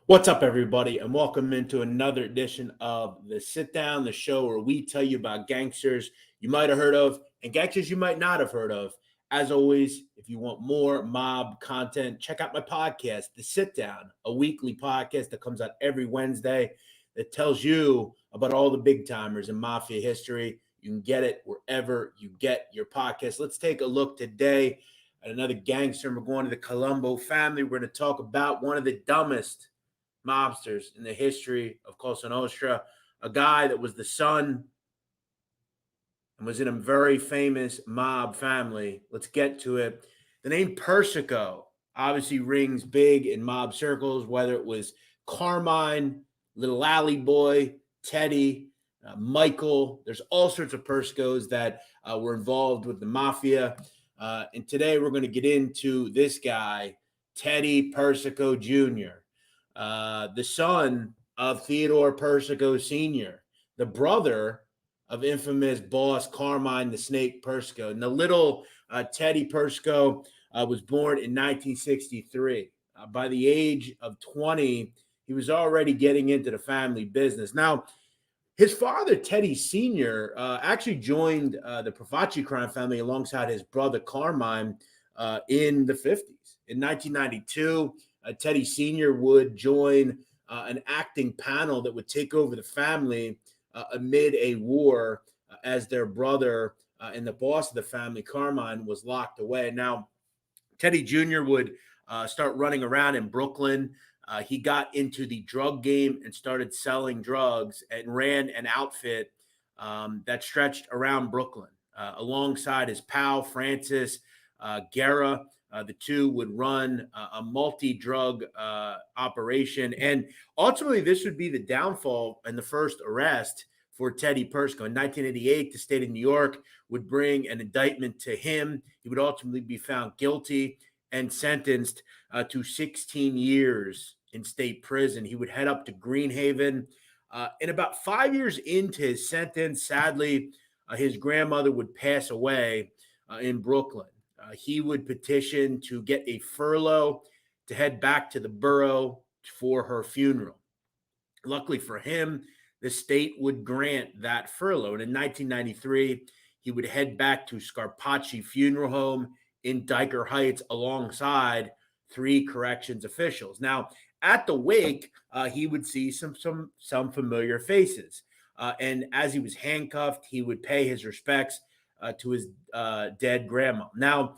What's up, everybody, and welcome into another edition of the Sitdown, the show where we tell you about gangsters you might have heard of and gangsters you might not have heard of. As always, if you want more mob content, check out my podcast, The Sitdown, a weekly podcast that comes out every Wednesday that tells you about all the big timers in mafia history. You can get it wherever you get your podcast. Let's take a look today at another gangster. We're going to the Colombo family. We're going to talk about one of the dumbest mobsters in the history of Cosa Nostra, a guy that was the son and was in a very famous mob family. Let's get to it. The name Persico obviously rings big in mob circles, whether it was Carmine, Little Alley Boy, Teddy, Michael. There's all sorts of Persicos that were involved with the mafia. And today we're going to get into this guy, Teddy Persico Jr., the son of Theodore Persico Sr., the brother of infamous boss Carmine the Snake Persico. And the little Teddy Persico was born in 1963. By the age of 20, he was already getting into the family business. Now, his father, Teddy Sr., actually joined the Profaci crime family alongside his brother Carmine in the 50s. In 1992, Teddy Sr. would join an acting panel that would take over the family amid a war as their brother and the boss of the family, Carmine, was locked away. Now, Teddy Jr. would start running around in Brooklyn. He got into the drug game and started selling drugs and ran an outfit that stretched around Brooklyn alongside his pal, Francis Guerra. The two would run a multi-drug operation. And ultimately, this would be the downfall and the first arrest for Teddy Persico. In 1988, the state of New York would bring an indictment to him. He would ultimately be found guilty and sentenced to 16 years in state prison. He would head up to Greenhaven. And about 5 years into his sentence, sadly, his grandmother would pass away in Brooklyn. He would petition to get a furlough to head back to the borough for her funeral. Luckily for him, the state would grant that furlough. And in 1993, he would head back to Scarpacci Funeral Home in Diker Heights alongside three corrections officials. Now, at the wake, he would see some familiar faces. And as he was handcuffed, he would pay his respects to his dead grandma. Now,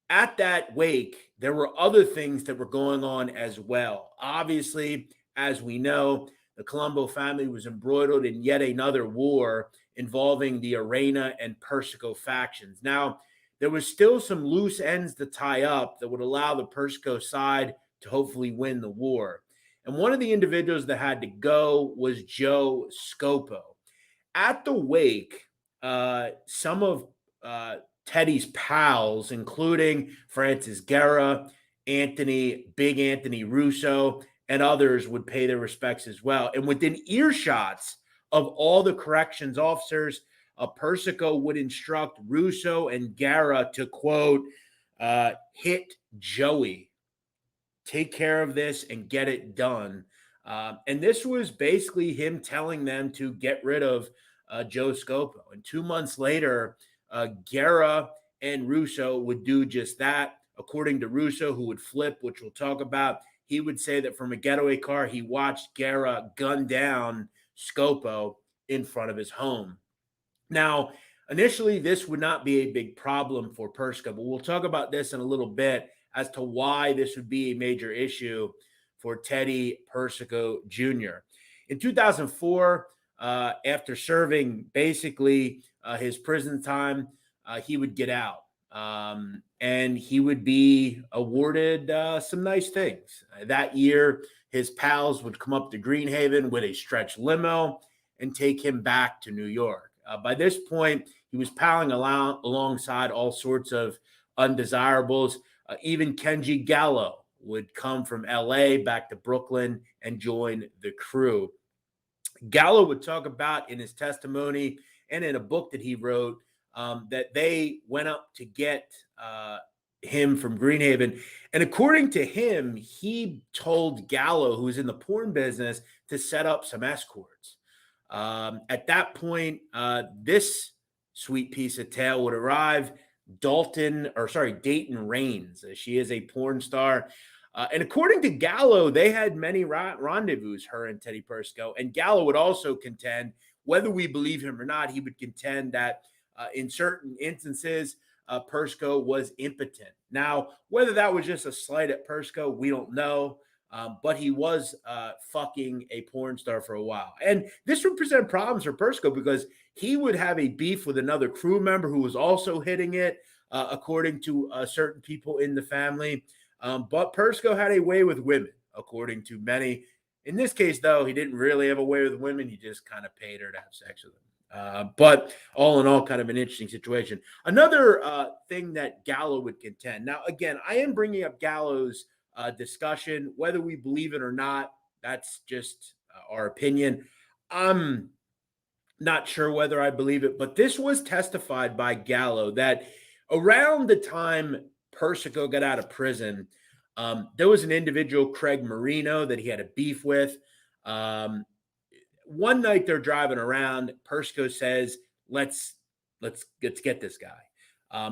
at that wake, there were other things that were going on as well. Obviously, as we know, the Colombo family was embroiled in yet another war involving the Arena and Persico factions. Now, there was still some loose ends to tie up that would allow the Persico side to hopefully win the war. And one of the individuals that had to go was Joe Scopo. At the wake, some of Teddy's pals, including Francis Guerra, Big Anthony Russo, and others would pay their respects as well. And within earshots of all the corrections officers, Persico would instruct Russo and Guerra to, quote, hit Joey. Take care of this and get it done. And this was basically him telling them to get rid of Joe Scopo. And 2 months later, Guerra and Russo would do just that. According to Russo, who would flip, which we'll talk about, he would say that from a getaway car, he watched Guerra gun down Scopo in front of his home. Now, initially, this would not be a big problem for Persico, but we'll talk about this in a little bit as to why this would be a major issue for Teddy Persico Jr. In 2004, after serving basically his prison time, he would get out. And he would be awarded some nice things. That year, his pals would come up to Greenhaven with a stretch limo and take him back to New York. By this point, he was palling alongside all sorts of undesirables. Even Kenji Gallo would come from LA back to Brooklyn and join the crew. Gallo would talk about in his testimony and in a book that he wrote that they went up to get him from Greenhaven. And according to him, he told Gallo, who was in the porn business, to set up some escorts. At that point, this sweet piece of tail would arrive. Dayton Raines. She is a porn star. And according to Gallo, they had many rendezvous, her and Teddy Persico. And Gallo would also contend, whether we believe him or not, he would contend that in certain instances, Persico was impotent. Now, whether that was just a slight at Persico, we don't know. But he was fucking a porn star for a while. And this would present problems for Persico because he would have a beef with another crew member who was also hitting it, according to certain people in the family. But Persico had a way with women, according to many. In this case, though, he didn't really have a way with women. He just kind of paid her to have sex with him. But all in all, kind of an interesting situation. Another thing that Gallo would contend. Now, again, I am bringing up Gallo's discussion, whether we believe it or not. That's just our opinion. I'm not sure whether I believe it, but this was testified by Gallo that around the time Persico got out of prison, there was an individual, Craig Marino, that he had a beef with. One night they're driving around. Persico says, "Let's get this guy."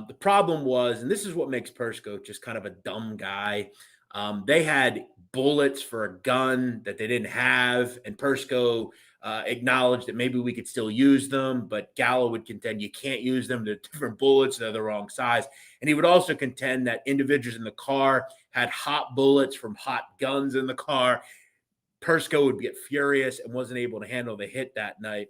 The problem was, and this is what makes Persico just kind of a dumb guy. They had bullets for a gun that they didn't have, and Persico acknowledged that maybe we could still use them, but Gallo would contend you can't use them. They're different bullets, they're the wrong size. And he would also contend that individuals in the car had hot bullets from hot guns in the car. Persico would get furious and wasn't able to handle the hit that night.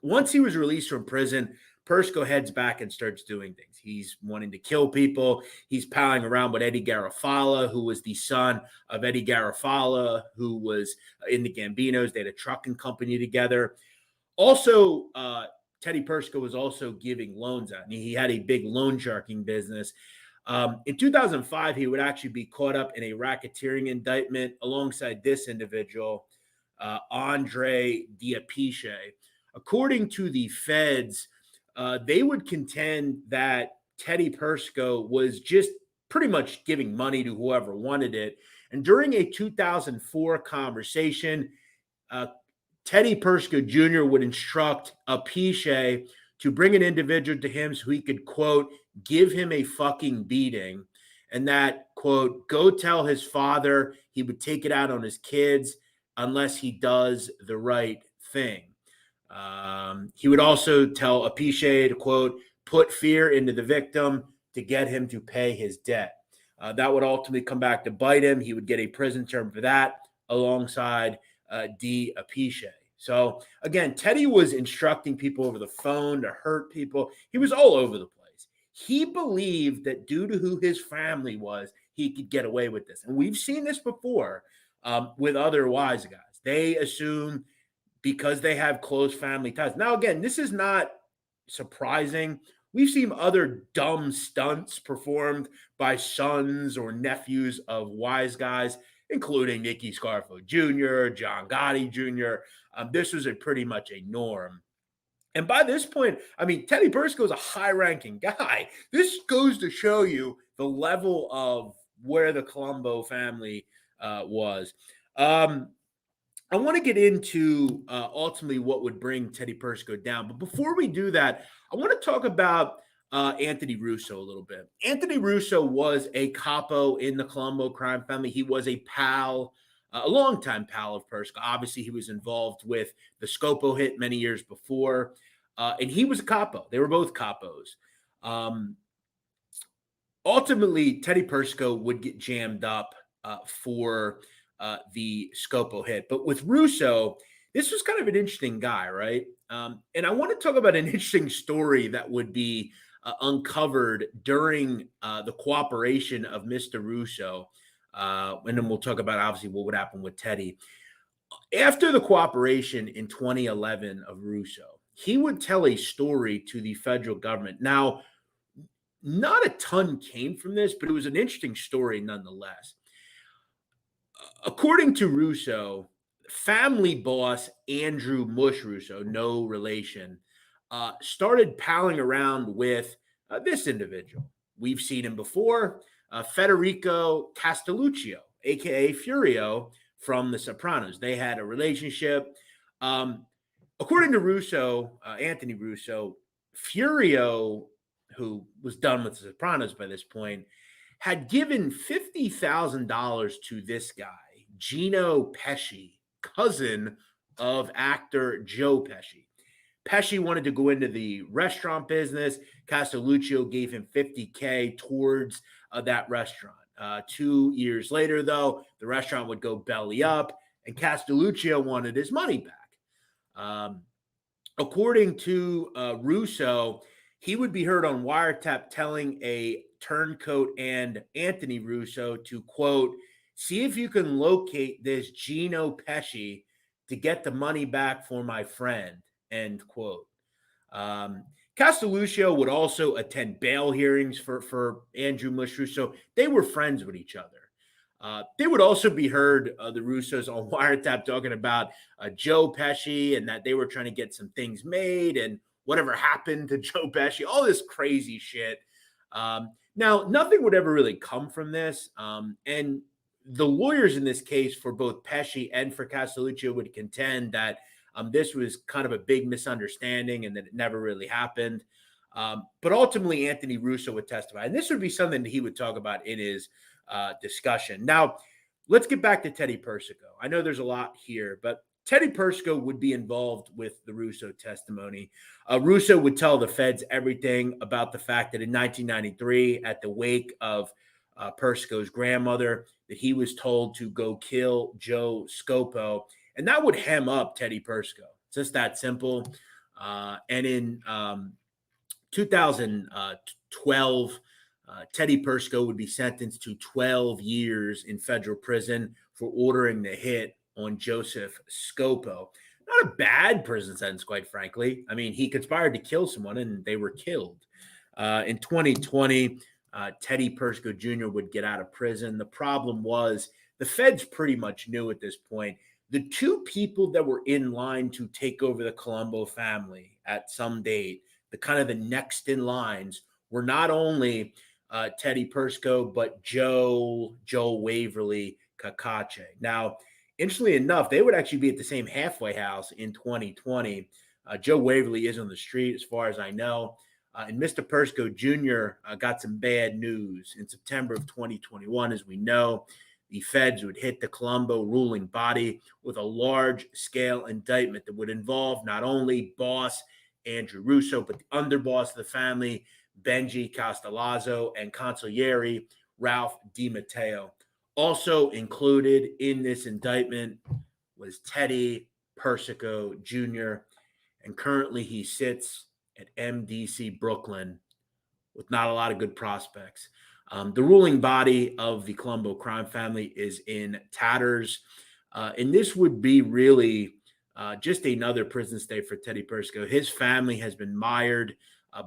Once he was released from prison, Persico heads back and starts doing things. He's wanting to kill people. He's palling around with Eddie Garofalo, who was the son of Eddie Garofalo, who was in the Gambinos. They had a trucking company together. Also, Teddy Persico was also giving loans out. He had a big loan sharking business. In 2005, he would actually be caught up in a racketeering indictment alongside this individual, Andre Diapiche. According to the feds, they would contend that Teddy Persico was just pretty much giving money to whoever wanted it. And during a 2004 conversation, Teddy Persico Jr. would instruct Apiche to bring an individual to him so he could, quote, give him a fucking beating. And that, quote, go tell his father he would take it out on his kids unless he does the right thing. He would also tell Apiche to, quote, put fear into the victim to get him to pay his debt. That would ultimately come back to bite him. He would get a prison term for that alongside D. Apiche. So, again, Teddy was instructing people over the phone to hurt people. He was all over the place. He believed that due to who his family was, he could get away with this. And we've seen this before with other wise guys. They assume because they have close family ties. Now, again, this is not surprising. We've seen other dumb stunts performed by sons or nephews of wise guys, including Nicky Scarfo Jr., John Gotti Jr. This was pretty much a norm. And by this point, I mean, Teddy Persico is a high-ranking guy. This goes to show you the level of where the Colombo family was. I want to get into ultimately what would bring Teddy Persico down. But before we do that, I want to talk about Anthony Russo a little bit. Anthony Russo was a capo in the Colombo crime family. He was a pal, a longtime pal of Persico. Obviously, he was involved with the Scopo hit many years before. And he was a capo. They were both capos. Ultimately, Teddy Persico would get jammed up for the Scopo hit. But with Russo, this was kind of an interesting guy, right? And I want to talk about an interesting story that would be uncovered during the cooperation of Mr. Russo. And then we'll talk about, obviously, what would happen with Teddy. After the cooperation in 2011 of Russo, he would tell a story to the federal government. Now, not a ton came from this, but it was an interesting story nonetheless. According to Russo, family boss Andrew Mush Russo, no relation, started palling around with this individual. we've seen him before, Federico Castelluccio, a.k.a. Furio from The Sopranos. They had a relationship. According to Russo, Anthony Russo, Furio, who was done with The Sopranos by this point, had given $50,000 to this guy, Gino Pesci, cousin of actor Joe Pesci. Pesci wanted to go into the restaurant business. Castelluccio gave him $50K towards that restaurant. 2 years later, though, the restaurant would go belly up, and Castelluccio wanted his money back. According to Russo, he would be heard on wiretap telling a turncoat and Anthony Russo to, quote, see if you can locate this Gino Pesci to get the money back for my friend, end quote. Castelluccio would also attend bail hearings for Andrew Mush Russo. They were friends with each other. They would also be heard, the Russos, on wiretap talking about Joe Pesci and that they were trying to get some things made and whatever happened to Joe Pesci, all this crazy shit. Now, nothing would ever really come from this. And the lawyers in this case for both Pesci and for Castelluccio would contend that this was kind of a big misunderstanding and that it never really happened. But ultimately, Anthony Russo would testify. And this would be something that he would talk about in his discussion. Now, let's get back to Teddy Persico. I know there's a lot here, but Teddy Persico would be involved with the Russo testimony. Russo would tell the feds everything about the fact that in 1993, at the wake of Persico's grandmother, that he was told to go kill Joe Scopo, and that would hem up Teddy Persico. It's just that simple. And in 2012, Teddy Persico would be sentenced to 12 years in federal prison for ordering the hit on Joseph Scopo. Not a bad prison sentence, quite frankly. I mean, he conspired to kill someone and they were killed. In 2020, Teddy Persico Jr. would get out of prison. The problem was the feds pretty much knew at this point the two people that were in line to take over the Colombo family at some date, the kind of the next in lines, were not only Teddy Persico, but Joe Waverly Cacace. Now, interestingly enough, they would actually be at the same halfway house in 2020. Joe Waverly is on the street, as far as I know. And Mr. Persico Jr. Got some bad news. In September of 2021, as we know, the feds would hit the Colombo ruling body with a large-scale indictment that would involve not only boss Andrew Russo, but the underboss of the family, Benji Castellazzo, and consigliere Ralph DiMatteo. Also included in this indictment was Teddy Persico Jr., and currently he sits at MDC Brooklyn with not a lot of good prospects. The ruling body of the Colombo crime family is in tatters, and this would be really just another prison stay for Teddy Persico. His family has been mired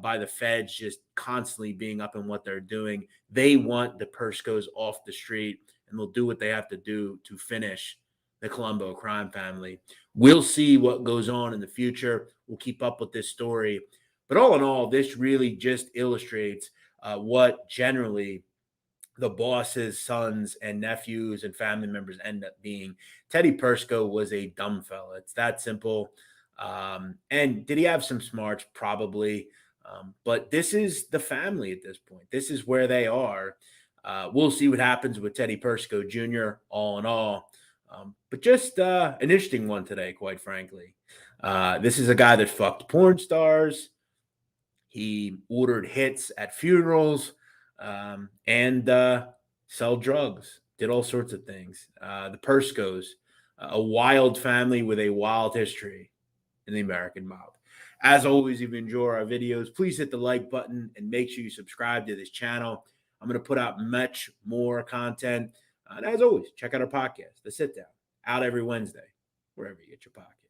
by the feds just constantly being up in what they're doing. They want the Persicos off the street, and they'll do what they have to do to finish the Colombo crime family. We'll see what goes on in the future. We'll keep up with this story. But all in all, this really just illustrates what generally the boss's sons and nephews and family members end up being. Teddy Persico was a dumb fella. It's that simple. And did he have some smarts? Probably. But this is the family at this point. This is where they are. We'll see what happens with Teddy Persico Jr. all in all. But just an interesting one today, quite frankly. This is a guy that fucked porn stars. He ordered hits at funerals and sell drugs, did all sorts of things. The Persicos, a wild family with a wild history in the American mob. As always, if you enjoy our videos, please hit the like button and make sure you subscribe to this channel. I'm going to put out much more content. And as always, check out our podcast, The Sit Down, out every Wednesday, wherever you get your podcast.